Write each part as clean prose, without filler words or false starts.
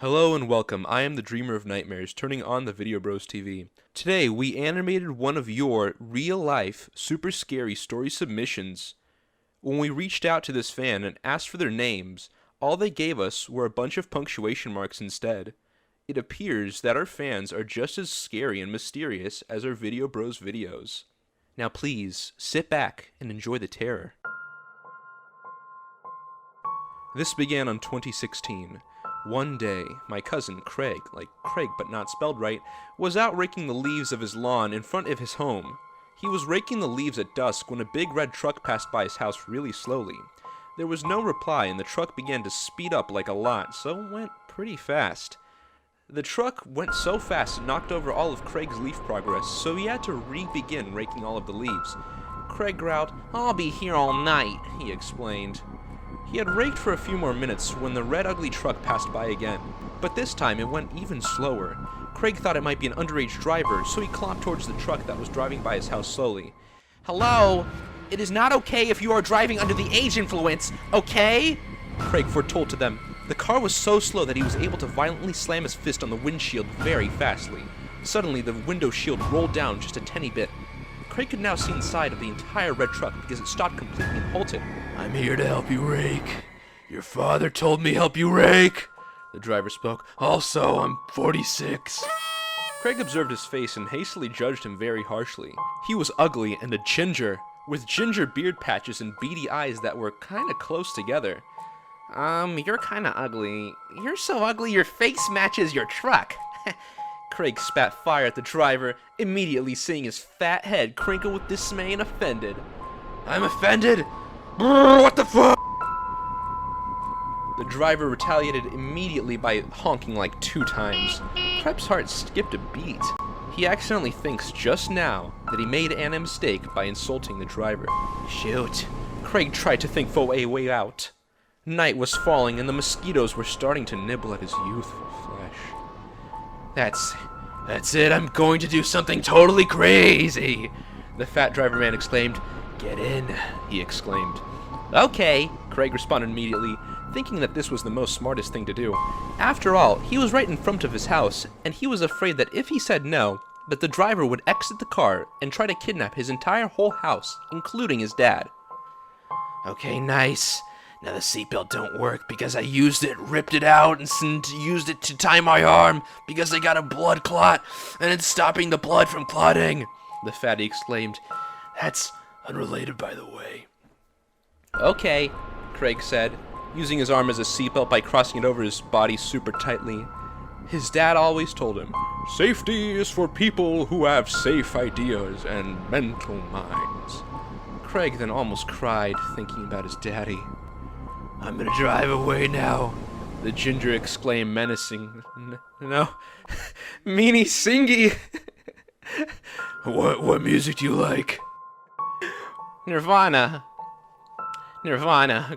Hello and welcome, I am the Dreamer of Nightmares, turning on the Video Bros TV. Today, we animated one of your real-life, super scary story submissions. When we reached out to this fan and asked for their names, all they gave us were a bunch of punctuation marks instead. It appears that our fans are just as scary and mysterious as our Video Bros videos. Now please, sit back and enjoy the terror. This began on 2016. One day, my cousin Craig, like Craig but not spelled right, was out raking the leaves of his lawn in front of his home. He was raking the leaves at dusk when a big red truck passed by his house really slowly. There was no reply and the truck began to speed up like a lot, so it went pretty fast. The truck went so fast it knocked over all of Craig's leaf progress, so he had to re-begin raking all of the leaves. Craig growled, "I'll be here all night," he explained. He had raked for a few more minutes when the red ugly truck passed by again, but this time it went even slower. Craig thought it might be an underage driver, so he clomped towards the truck that was driving by his house slowly. "Hello? It is not okay if you are driving under the age influence, okay?" Craig foretold to them. The car was so slow that he was able to violently slam his fist on the windshield very fastly. Suddenly, the window shield rolled down just a tiny bit. Craig could now see inside of the entire red truck because it stopped completely and halted. "I'm here to help you rake. Your father told me help you rake," the driver spoke. "Also, I'm 46. Craig observed his face and hastily judged him very harshly. He was ugly and a ginger, with ginger beard patches and beady eyes that were kinda close together. You're kinda ugly. You're so ugly your face matches your truck." Craig spat fire at the driver, immediately seeing his fat head crinkle with dismay and offended. "I'm offended? Brrr, what the fuck?" The driver retaliated immediately by honking like 2 times. Craig's heart skipped a beat. He accidentally thinks just now that he made a mistake by insulting the driver. Shoot. Craig tried to think for a way out. Night was falling and the mosquitoes were starting to nibble at his youthful flesh. That's it, I'm going to do something totally crazy," the fat driver man exclaimed. "Get in," he exclaimed. "Okay," Craig responded immediately, thinking that this was the most smartest thing to do. After all, he was right in front of his house, and he was afraid that if he said no, that the driver would exit the car and try to kidnap his entire whole house, including his dad. "Okay, nice. Now the seatbelt don't work because I used it, ripped it out, and used it to tie my arm because I got a blood clot, and it's stopping the blood from clotting," the fatty exclaimed. "That's unrelated, by the way." "Okay," Craig said, using his arm as a seatbelt by crossing it over his body super tightly. His dad always told him, "Safety is for people who have safe ideas and mental minds." Craig then almost cried, thinking about his daddy. "I'm gonna drive away now," the ginger exclaimed menacing. No, meanie singy." What music do you like?" Nirvana,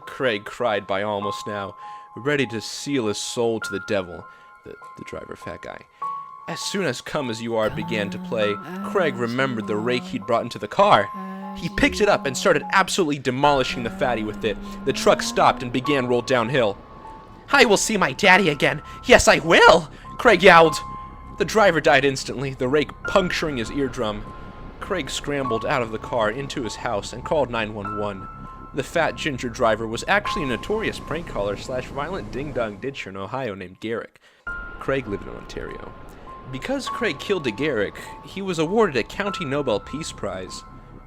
Craig cried by almost now, ready to seal his soul to the devil, the driver fat guy. As soon as Come As You Are began to play, Craig remembered the rake he'd brought into the car. He picked it up and started absolutely demolishing the fatty with it. The truck stopped and began roll downhill. "I will see my daddy again. Yes, I will!" Craig yelled. The driver died instantly, the rake puncturing his eardrum. Craig scrambled out of the car into his house and called 911. The fat ginger driver was actually a notorious prank caller / violent ding-dong ditcher in Ohio named Garrick. Craig lived in Ontario. Because Craig killed Garrick, he was awarded a County Nobel Peace Prize.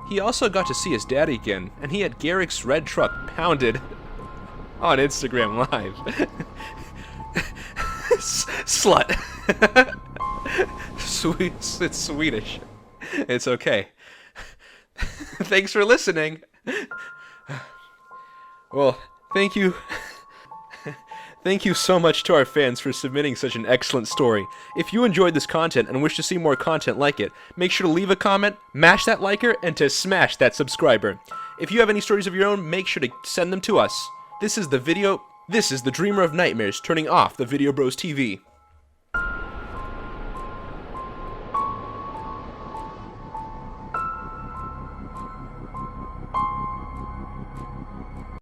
He also got to see his daddy again, and he had Garrick's red truck pounded on Instagram Live. Slut. It's Swedish. It's okay. Thanks for listening. Well, thank you. Thank you so much to our fans for submitting such an excellent story. If you enjoyed this content and wish to see more content like it, make sure to leave a comment, mash that liker, and to smash that subscriber. If you have any stories of your own, make sure to send them to us. This is the Dreamer of Nightmares turning off the Video Bros TV.